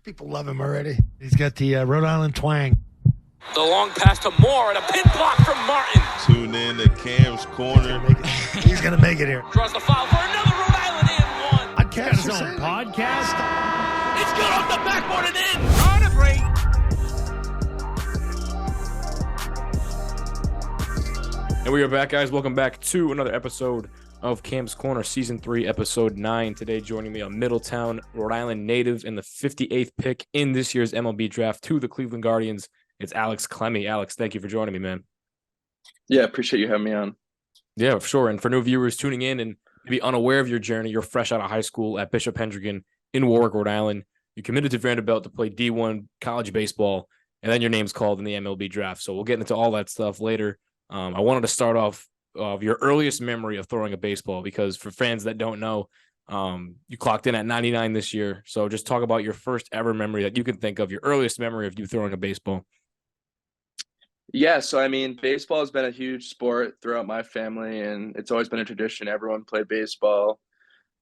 People love him already. He's got the Rhode Island twang. The long pass to Moore and a pin block from Martin. Tune in to Cam's Corner. He's going to make it here. Draws the foul for another Rhode Island and one. Podcast His own podcast. It's good off the backboard and in. On a break. And we are back, guys. Welcome back to another episode of Cam's Corner, Season 3, Episode 9. Today, joining me, a Middletown, Rhode Island native and the 58th pick in this year's MLB Draft to the Cleveland Guardians. It's Alex Clemmey. Alex, thank you for joining me, man. Yeah, appreciate you having me on. Yeah, for sure. And for new viewers tuning in and maybe unaware of your journey, you're fresh out of high school at Bishop Hendricken in Warwick, Rhode Island. You committed to Vanderbilt to play D1 college baseball, and then your name's called in the MLB Draft. So we'll get into all that stuff later. I wanted to start off of your earliest memory of throwing a baseball, because for fans that don't know, you clocked in at 99 this year. So just talk about your first ever memory that you can think of, your earliest memory of you throwing a baseball. Yeah, so I mean, baseball has been a huge sport throughout my family, and it's always been a tradition. Everyone played baseball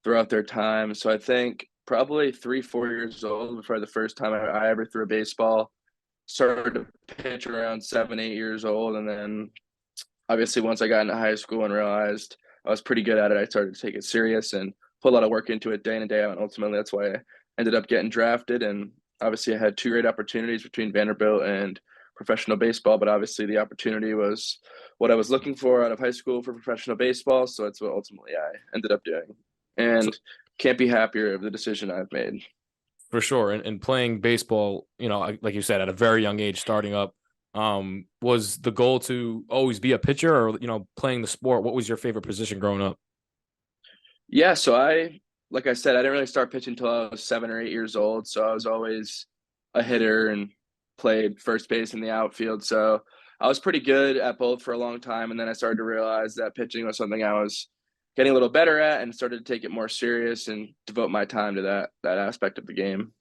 throughout their time. So I think probably 3-4 years old before the first time I ever threw a baseball. Started to pitch around 7-8 years old, and then obviously once I got into high school and realized I was pretty good at it, I started to take it serious and put a lot of work into it day in and day out. And ultimately, that's why I ended up getting drafted. And obviously, I had two great opportunities between Vanderbilt and professional baseball, but obviously the opportunity was what I was looking for out of high school for professional baseball. So that's what ultimately I ended up doing. And can't be happier of the decision I've made. For sure. And playing baseball, you know, like you said, at a very young age, starting up, was the goal to always be a pitcher, or, you know, playing the sport? What was your favorite position growing up? Yeah, so like I said, I didn't really start pitching until I was 7 or 8 years old. So I was always a hitter and played first base in the outfield. So I was pretty good at both for a long time. And then I started to realize that pitching was something I was getting a little better at, and started to take it more serious and devote my time to that aspect of the game.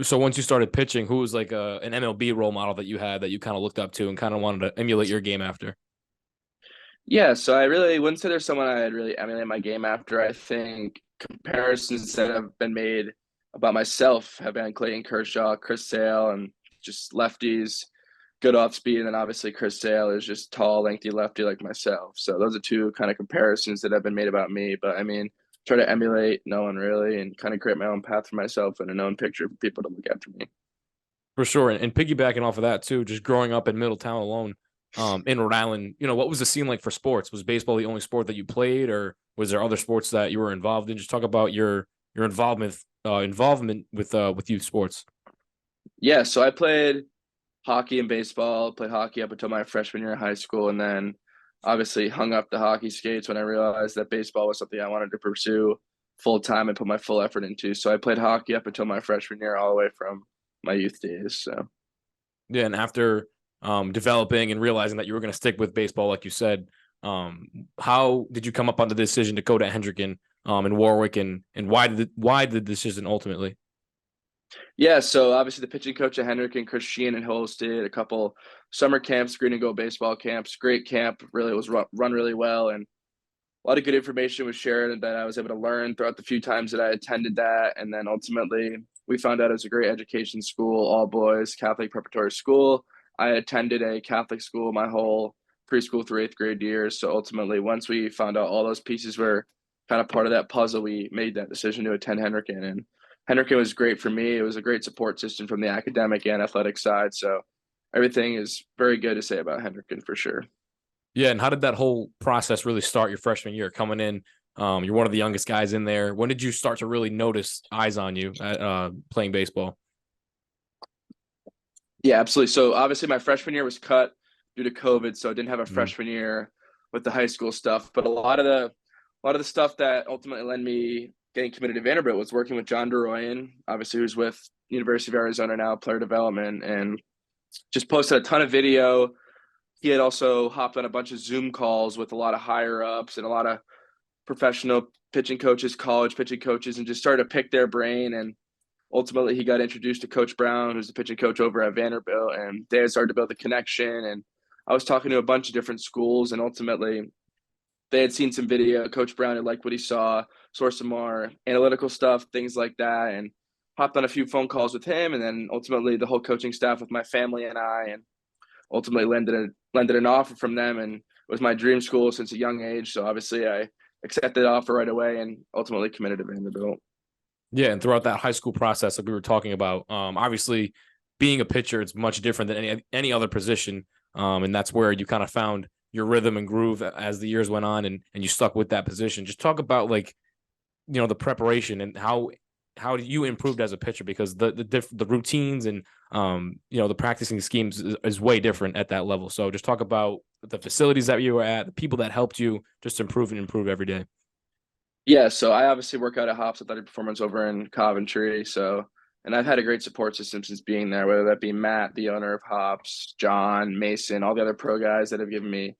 So once you started pitching, who was like an MLB role model that you had that you kind of looked up to and kind of wanted to emulate your game after? Yeah, so I really wouldn't say there's someone I had really emulate my game after. I think comparisons that have been made about myself have been Clayton Kershaw, Chris Sale, and just lefties, good off speed. And then obviously Chris Sale is just tall, lengthy lefty like myself. So those are two kind of comparisons that have been made about me. But I mean, try to emulate no one really, and kind of create my own path for myself and a known picture for people to look after me. For sure. And piggybacking off of that too, just growing up in Middletown alone, in Rhode Island, you know, what was the scene like for sports? Was baseball the only sport that you played, or was there other sports that you were involved in? Just talk about your involvement with youth sports. Yeah, so I played hockey and baseball, played hockey up until my freshman year of high school, and then obviously hung up the hockey skates when I realized that baseball was something I wanted to pursue full time and put my full effort into. So I played hockey up until my freshman year, all the way from my youth days. So yeah, and after developing and realizing that you were going to stick with baseball, like you said, how did you come up on the decision to go to Hendricken in Warwick, and why the decision ultimately? Yeah, so obviously the pitching coach at Hendricken, Chris Sheehan, had hosted a couple summer camps, green and go baseball camps. Great camp, really was run really well, and a lot of good information was shared that I was able to learn throughout the few times that I attended that. And then ultimately we found out it was a great education school, all boys, Catholic preparatory school. I attended a Catholic school my whole preschool through 8th grade years. So ultimately, once we found out all those pieces were kind of part of that puzzle, we made that decision to attend Hendricken. And Hendricken was great for me. It was a great support system from the academic and athletic side. So everything is very good to say about Hendricken for sure. Yeah, and how did that whole process really start your freshman year coming in? You're one of the youngest guys in there. When did you start to really notice eyes on you at playing baseball? Yeah, absolutely. So obviously my freshman year was cut due to COVID, so I didn't have a freshman year with the high school stuff. But a lot of the stuff that ultimately led me getting committed to Vanderbilt was working with John DeRoyan, obviously who's with University of Arizona now, player development, and just posted a ton of video. He had also hopped on a bunch of Zoom calls with a lot of higher ups and a lot of professional pitching coaches, college pitching coaches, and just started to pick their brain. And ultimately he got introduced to Coach Brown, who's the pitching coach over at Vanderbilt, and they had started to build the connection. And I was talking to a bunch of different schools, and ultimately they had seen some video. Coach Brown had liked what he saw, saw some more analytical stuff, things like that, and hopped on a few phone calls with him, and then ultimately the whole coaching staff with my family and I, and ultimately landed an offer from them, and it was my dream school since a young age. So obviously I accepted the offer right away and ultimately committed to Vanderbilt. Yeah, and throughout that high school process, like we were talking about, obviously being a pitcher, it's much different than any other position, and that's where you kind of found your rhythm and groove as the years went on, and you stuck with that position. Just talk about like, the preparation and how you improved as a pitcher, because the routines and the practicing schemes is way different at that level. So just talk about the facilities that you were at, the people that helped you just improve every day. Yeah, so I obviously work out at Hops Athletic Performance over in Coventry. And I've had a great support system since being there, whether that be Matt, the owner of Hops, John, Mason, all the other pro guys that have given me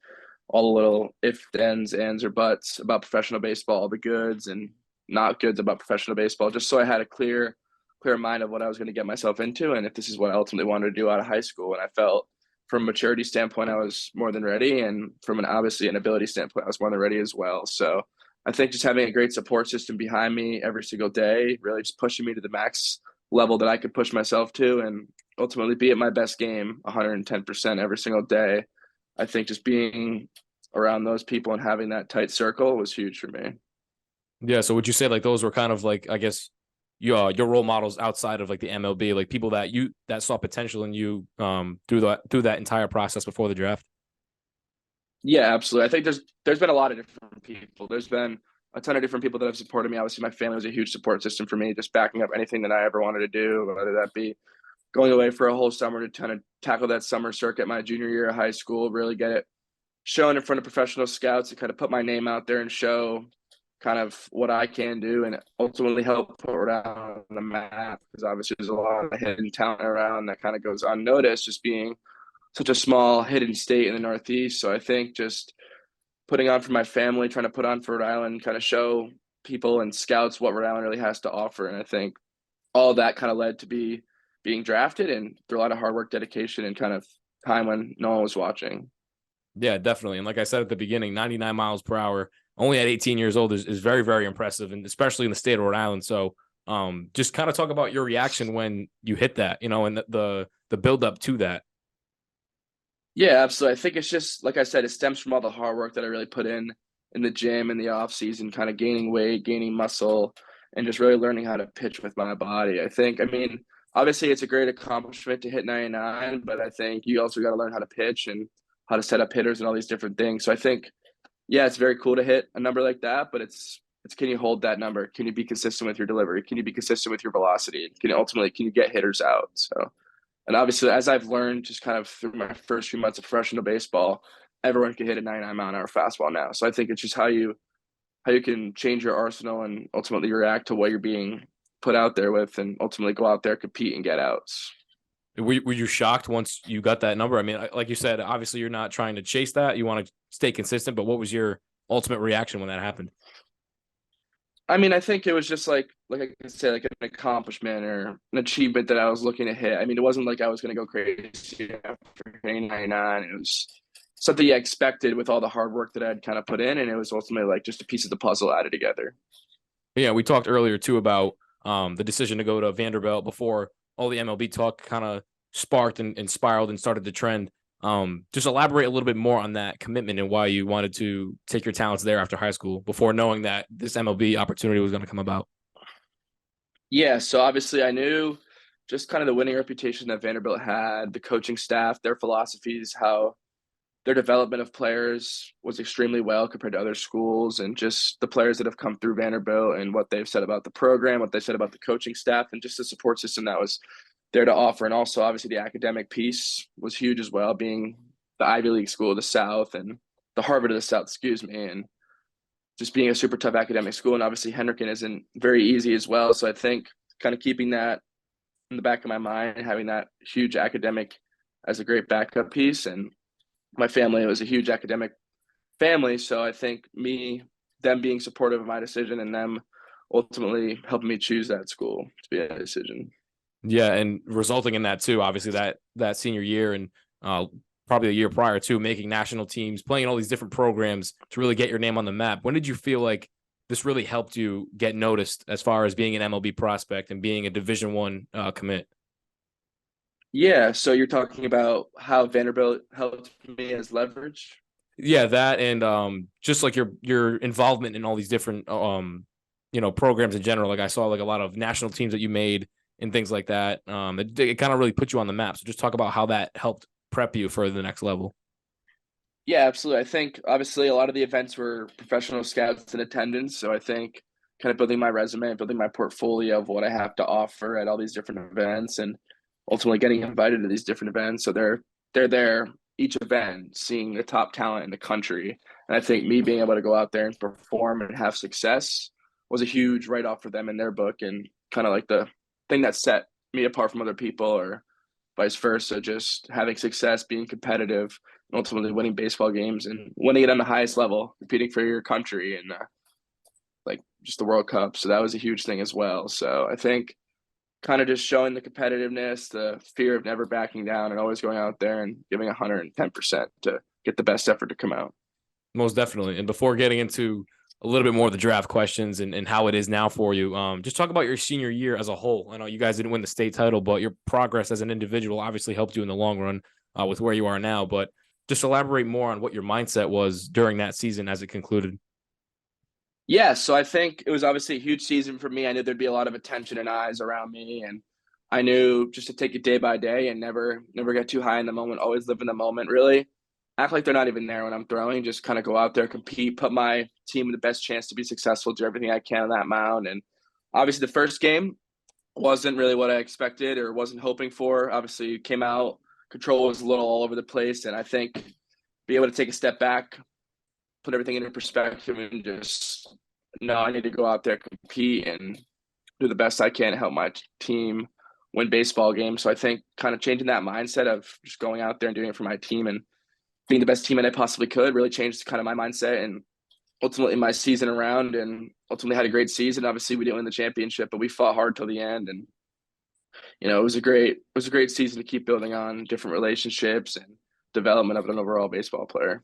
all the little ifs, ands, or buts about professional baseball, the goods and not goods about professional baseball, just so I had a clear mind of what I was going to get myself into, and if this is what I ultimately wanted to do out of high school. And I felt from a maturity standpoint, I was more than ready, and from an ability standpoint, I was more than ready as well. So I think just having a great support system behind me every single day, really just pushing me to the max level that I could push myself to, and ultimately be at my best game 110% every single day. I think just being around those people and having that tight circle was huge for me. Yeah. So would you say like those were kind of like, I guess, your role models outside of like the MLB, like people that saw potential in you through that entire process before the draft? Yeah, absolutely. I think there's been a lot of different people. There's been a ton of different people that have supported me. Obviously, my family was a huge support system for me, just backing up anything that I ever wanted to do, whether that be going away for a whole summer to kind of tackle that summer circuit my junior year of high school, really get it shown in front of professional scouts, to kind of put my name out there and show kind of what I can do, and ultimately help put around on the map, because obviously there's a lot of hidden talent around that kind of goes unnoticed, just being such a small hidden state in the Northeast. So I think just putting on for my family, trying to put on for Rhode Island, kind of show people and scouts what Rhode Island really has to offer. And I think all that kind of led to being drafted, and through a lot of hard work, dedication, and kind of time when no one was watching. Yeah, definitely. And like I said at the beginning, 99 miles per hour, only at 18 years old is very, very impressive, and especially in the state of Rhode Island. So just kind of talk about your reaction when you hit that, and the build up to that. Yeah, absolutely. I think it's just, like I said, it stems from all the hard work that I really put in the gym in the off season, kind of gaining weight, gaining muscle, and just really learning how to pitch with my body. I mean, obviously it's a great accomplishment to hit 99, but I think you also got to learn how to pitch and how to set up hitters and all these different things. So I think, yeah, it's very cool to hit a number like that, but it's can you hold that number? Can you be consistent with your delivery? Can you be consistent with your velocity? Can you get hitters out? So, and obviously, as I've learned just kind of through my first few months of professional baseball, everyone can hit a 99-mile-an-hour fastball now. So I think it's just how you can change your arsenal and ultimately react to what you're being put out there with, and ultimately go out there, compete, and get outs. Were you shocked once you got that number? I mean, like you said, obviously you're not trying to chase that. You want to stay consistent, but what was your ultimate reaction when that happened? I mean, I think it was just like I could say, like an accomplishment or an achievement that I was looking to hit. I mean, it wasn't like I was going to go crazy after hitting 99. It was something I expected with all the hard work that I had kind of put in, and it was ultimately like just a piece of the puzzle added together. Yeah, we talked earlier too about the decision to go to Vanderbilt before all the MLB talk kind of sparked and spiraled and started to trend. Just elaborate a little bit more on that commitment and why you wanted to take your talents there after high school before knowing that this MLB opportunity was going to come about. Yeah, so obviously I knew just kind of the winning reputation that Vanderbilt had, the coaching staff, their philosophies, how their development of players was extremely well compared to other schools, and just the players that have come through Vanderbilt and what they've said about the program, what they said about the coaching staff, and just the support system that was there to offer. And also obviously the academic piece was huge as well, being the Ivy League school of the South and the Harvard of the South, and just being a super tough academic school. And obviously Hendricken isn't very easy as well. So I think kind of keeping that in the back of my mind, having that huge academic as a great backup piece. And my family was a huge academic family. So I think them being supportive of my decision, and them ultimately helping me choose that school to be a decision. Yeah, and resulting in that too, obviously that senior year and probably a year prior to making national teams, playing all these different programs to really get your name on the map. When did you feel like this really helped you get noticed as far as being an MLB prospect and being a Division I commit? Yeah, so you're talking about how Vanderbilt helped me as leverage. Yeah, that and just like your involvement in all these different programs in general. Like I saw like a lot of national teams that you made and things like that. It kind of really put you on the map. So just talk about how that helped prep you for the next level. Yeah, absolutely. I think obviously a lot of the events were professional scouts in attendance. So I think kind of building my resume, building my portfolio of what I have to offer at all these different events and ultimately getting invited to these different events. So they're there each event, seeing the top talent in the country. And I think me being able to go out there and perform and have success was a huge write off for them in their book and kind of like the thing that set me apart from other people or vice versa, just having success, being competitive, and ultimately winning baseball games and winning it on the highest level, competing for your country and like just the World Cup. So that was a huge thing as well. So I think kind of just showing the competitiveness, the fear of never backing down and always going out there and giving 110% to get the best effort to come out. Most definitely. And before getting into a little bit more of the draft questions and how it is now for you, just talk about your senior year as a whole. I know you guys didn't win the state title, but your progress as an individual obviously helped you in the long run with where you are now. But just elaborate more on what your mindset was during that season as it concluded. Yeah, so I think it was obviously a huge season for me. I knew there'd be a lot of attention and eyes around me, and I knew just to take it day by day and never get too high in the moment, always live in the moment, really. Act like they're not even there when I'm throwing, just kind of go out there, compete, put my team in the best chance to be successful, do everything I can on that mound. And obviously the first game wasn't really what I expected or wasn't hoping for. Obviously it came out, control was a little all over the place, and I think be able to take a step back, put everything into perspective and just no, I need to go out there, compete, and do the best I can to help my team win baseball games. So I think kind of changing that mindset of just going out there and doing it for my team and being the best teammate I possibly could really changed kind of my mindset and ultimately my season around and ultimately had a great season. Obviously we didn't win the championship, but we fought hard till the end. And, it was a great season to keep building on different relationships and development of an overall baseball player.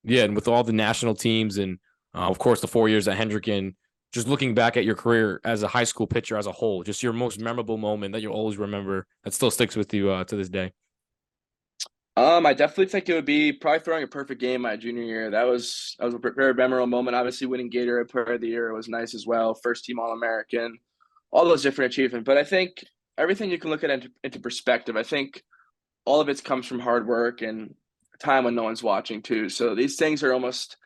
Yeah, and with all the national teams and, of course, the 4 years at Hendricken, just looking back at your career as a high school pitcher as a whole, just your most memorable moment that you'll always remember that still sticks with you to this day. I definitely think it would be probably throwing a perfect game my junior year. That was a very memorable moment. Obviously, winning Gatorade Player of the Year was nice as well. First team All-American, all those different achievements. But I think everything you can look at into perspective. I think all of it comes from hard work and time when no one's watching too. So these things are almost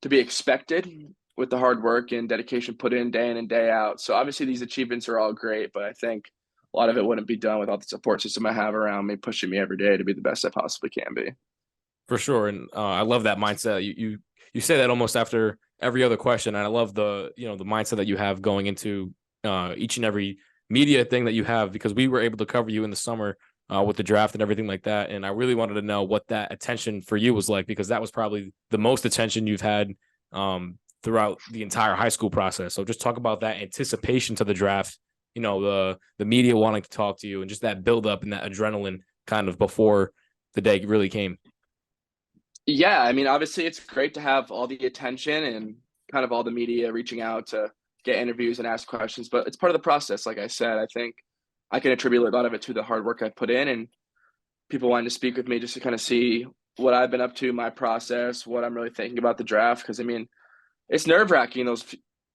to be expected with the hard work and dedication put in and day out. So obviously these achievements are all great, but I think a lot of it wouldn't be done without the support system I have around me, pushing me every day to be the best I possibly can be. For sure. And I love that mindset. You say that almost after every other question. And I love the mindset that you have going into each and every media thing that you have, because we were able to cover you in the summer with the draft and everything like that. And I really wanted to know what that attention for you was like, because that was probably the most attention you've had throughout the entire high school process. So just talk about that anticipation to the draft, the media wanting to talk to you and just that buildup and that adrenaline kind of before the day really came. Yeah, I mean, obviously it's great to have all the attention and kind of all the media reaching out to get interviews and ask questions, but it's part of the process. Like I said, I think I can attribute a lot of it to the hard work I put in and people wanting to speak with me just to kind of see what I've been up to, my process, what I'm really thinking about the draft. Because I mean, it's nerve-wracking those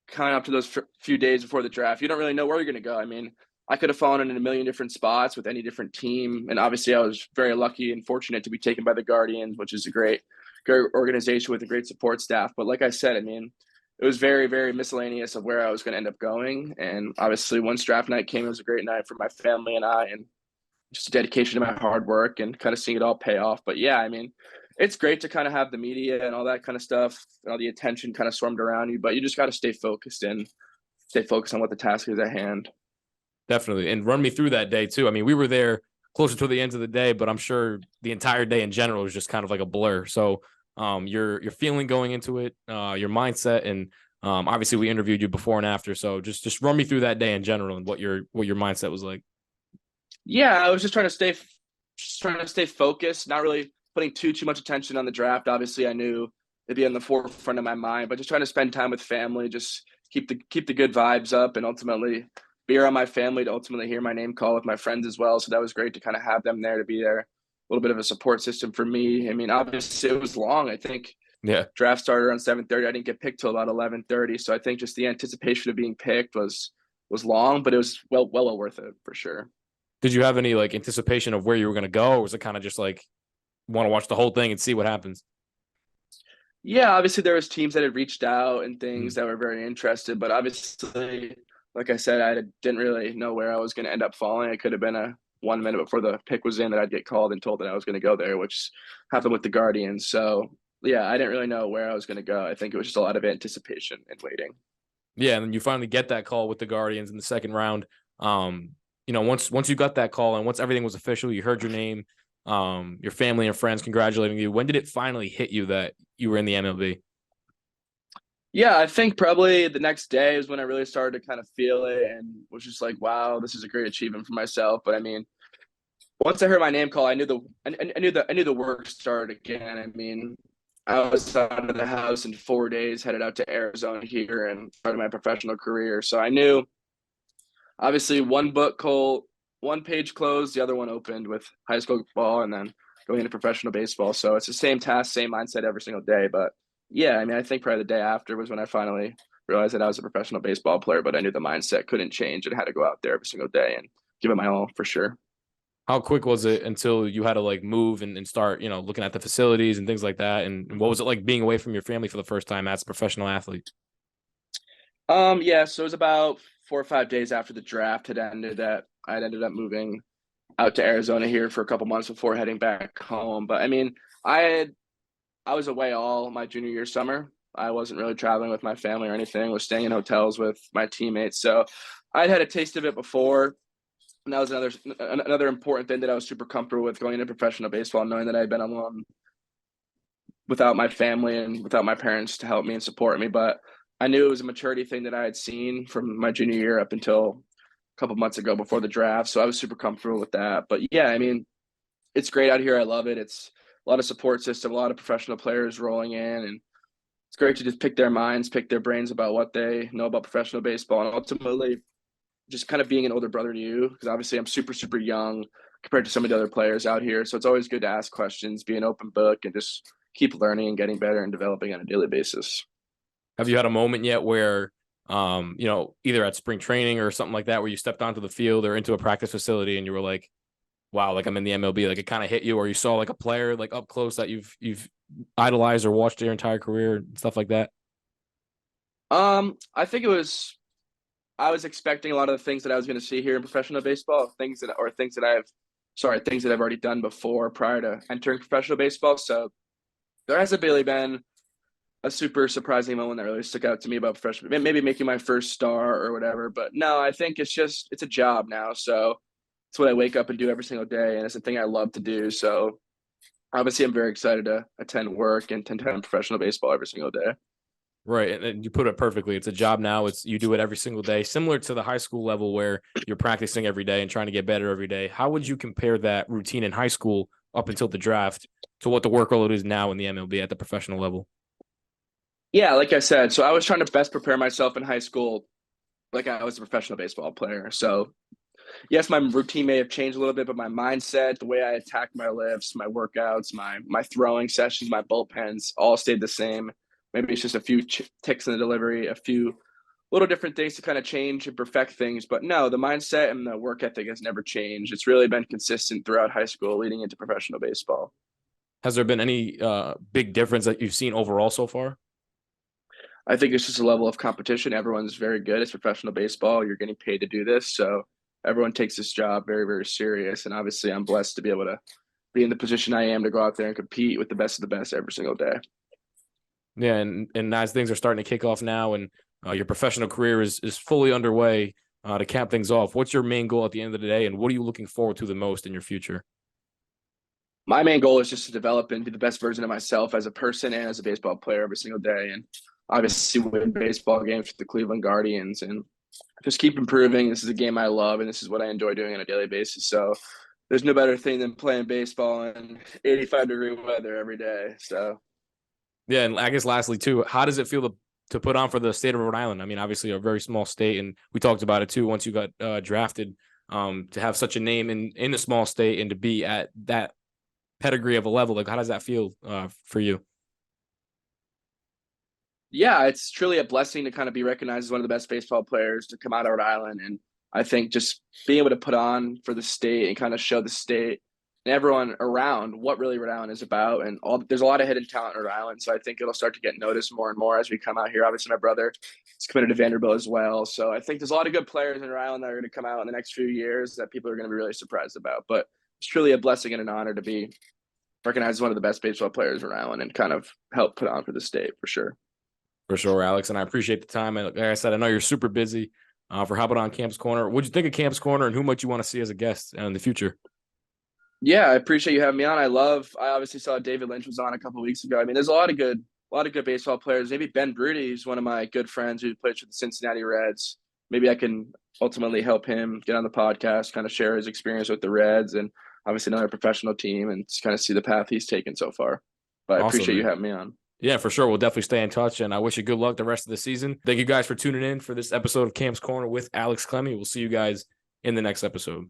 kind of up to those few days before the draft. You don't really know where you're going to go. I mean, I could have fallen in a million different spots with any different team, and obviously I was very lucky and fortunate to be taken by the Guardians, which is a great organization with a great support staff. But like I said, I mean, it was very, very miscellaneous of where I was going to end up going. And obviously once draft night came, it was a great night for my family and I, and just a dedication to my hard work and kind of seeing it all pay off. But yeah, I mean, it's great to kind of have the media and all that kind of stuff and all the attention kind of swarmed around you, but you just got to stay focused on what the task is at hand. Definitely. And run me through that day too. I mean, we were there closer to the end of the day, but I'm sure the entire day in general was just kind of like a blur. So your feeling going into it, your mindset, and obviously we interviewed you before and after. So just run me through that day in general and what your mindset was like. Yeah, I was just trying to stay focused, not really putting too much attention on the draft. Obviously, I knew be on the forefront of my mind. But just trying to spend time with family, just keep the good vibes up, and ultimately be around my family to ultimately hear my name called with my friends as well. So that was great to kind of have them there, to be there, a little bit of a support system for me. I mean, obviously it was long. I think Yeah. draft started around 7:30. I didn't get picked till about 11:30. So I think just the anticipation of being picked was long, but it was well worth it for sure. Did you have any like anticipation of where you were going to go, or was it kind of just like want to watch the whole thing and see what happens? Yeah, obviously there was teams that had reached out and things that were very interested, but obviously, like I said, I didn't really know where I was going to end up falling. It could have been a 1 minute before the pick was in that I'd get called and told that I was going to go there, which happened with the Guardians. So yeah, I didn't really know where I was going to go. I think it was just a lot of anticipation and waiting. Yeah, and then you finally get that call with the Guardians in the second round. Once you got that call and once everything was official, you heard your name, your family and friends congratulating you. When did it finally hit you that you were in the MLB? Yeah, I think probably the next day is when I really started to kind of feel it and was just like, wow, this is a great achievement for myself. But I mean, once I heard my name call, I knew the work started again. I mean, I was out of the house in 4 days, headed out to Arizona here and started my professional career. So I knew obviously one page closed, the other one opened with high school ball and then going into professional baseball. So it's the same task, same mindset every single day. But yeah, I mean, I think probably the day after was when I finally realized that I was a professional baseball player, but I knew the mindset couldn't change and had to go out there every single day and give it my all for sure. How quick was it until you had to like move and start, looking at the facilities and things like that? And what was it like being away from your family for the first time as a professional athlete? Yeah, so it was about 4 or 5 days after the draft had ended that I'd ended up moving out to Arizona here for a couple months before heading back home. But I mean, I was away all my junior year summer. I wasn't really traveling with my family or anything. I was staying in hotels with my teammates. So I'd had a taste of it before. And that was another important thing that I was super comfortable with going into professional baseball, knowing that I had been alone without my family and without my parents to help me and support me. But I knew it was a maturity thing that I had seen from my junior year up until a couple months ago before the draft. So I was super comfortable with that. But yeah, I mean, it's great out here. I love it. It's a lot of support system, a lot of professional players rolling in, and it's great to just pick their minds, pick their brains about what they know about professional baseball, and ultimately just kind of being an older brother to you, because obviously I'm super, super young compared to some of the other players out here. So it's always good to ask questions, be an open book, and just keep learning and getting better and developing on a daily basis. Have you had a moment yet where, either at spring training or something like that, where you stepped onto the field or into a practice facility and you were like, wow, like I'm in the MLB, like it kind of hit you, or you saw like a player like up close that you've idolized or watched your entire career and stuff like that? I think I was expecting a lot of the things that I was going to see here in professional baseball, things that I've already done before prior to entering professional baseball. So there hasn't really been a super surprising moment that really stuck out to me about professional, maybe making my first star or whatever. But no, I think it's a job now. So it's what I wake up and do every single day. And it's a thing I love to do. So obviously I'm very excited to attend work and attend professional baseball every single day. Right. And you put it perfectly. It's a job now. You do it every single day, similar to the high school level where you're practicing every day and trying to get better every day. How would you compare that routine in high school up until the draft to what the workload is now in the MLB at the professional level? Yeah, like I said, so I was trying to best prepare myself in high school like I was a professional baseball player. So yes, my routine may have changed a little bit, but my mindset, the way I attack my lifts, my workouts, my throwing sessions, my bullpens, all stayed the same. Maybe it's just a few ticks in the delivery, a few little different things to kind of change and perfect things. But no, the mindset and the work ethic has never changed. It's really been consistent throughout high school, leading into professional baseball. Has there been any big difference that you've seen overall so far? I think it's just a level of competition. Everyone's very good. It's professional baseball. You're getting paid to do this, so everyone takes this job very, very serious. And obviously, I'm blessed to be able to be in the position I am to go out there and compete with the best of the best every single day. Yeah, and as things are starting to kick off now, and your professional career is fully underway, to cap things off, what's your main goal at the end of the day, and what are you looking forward to the most in your future? My main goal is just to develop and be the best version of myself as a person and as a baseball player every single day. And obviously win baseball games with the Cleveland Guardians and just keep improving. This is a game I love, and this is what I enjoy doing on a daily basis. So there's no better thing than playing baseball in 85-degree weather every day. So Yeah, and I guess lastly too, how does it feel to put on for the state of Rhode Island? I mean, obviously a very small state, and we talked about it too once you got drafted. To have such a name in a small state and to be at that pedigree of a level, like how does that feel for you? Yeah, it's truly a blessing to kind of be recognized as one of the best baseball players to come out of Rhode Island. And I think just being able to put on for the state and kind of show the state and everyone around what really Rhode Island is about. And there's a lot of hidden talent in Rhode Island. So I think it'll start to get noticed more and more as we come out here. Obviously, my brother is committed to Vanderbilt as well. So I think there's a lot of good players in Rhode Island that are going to come out in the next few years that people are going to be really surprised about. But it's truly a blessing and an honor to be recognized as one of the best baseball players in Rhode Island and kind of help put on for the state for sure. For sure, Alex, and I appreciate the time. And like I said, I know you're super busy for hopping on Camp's Corner. What'd you think of Camp's Corner, and who might you want to see as a guest in the future? Yeah, I appreciate you having me on. I obviously saw David Lynch was on a couple of weeks ago. I mean, there's a lot of good baseball players. Maybe Ben Brudy is one of my good friends who plays for the Cincinnati Reds. Maybe I can ultimately help him get on the podcast, kind of share his experience with the Reds and obviously another professional team and just kind of see the path he's taken so far. But I appreciate you having me on. Yeah, for sure. We'll definitely stay in touch, and I wish you good luck the rest of the season. Thank you guys for tuning in for this episode of Camp's Corner with Alex Clemmey. We'll see you guys in the next episode.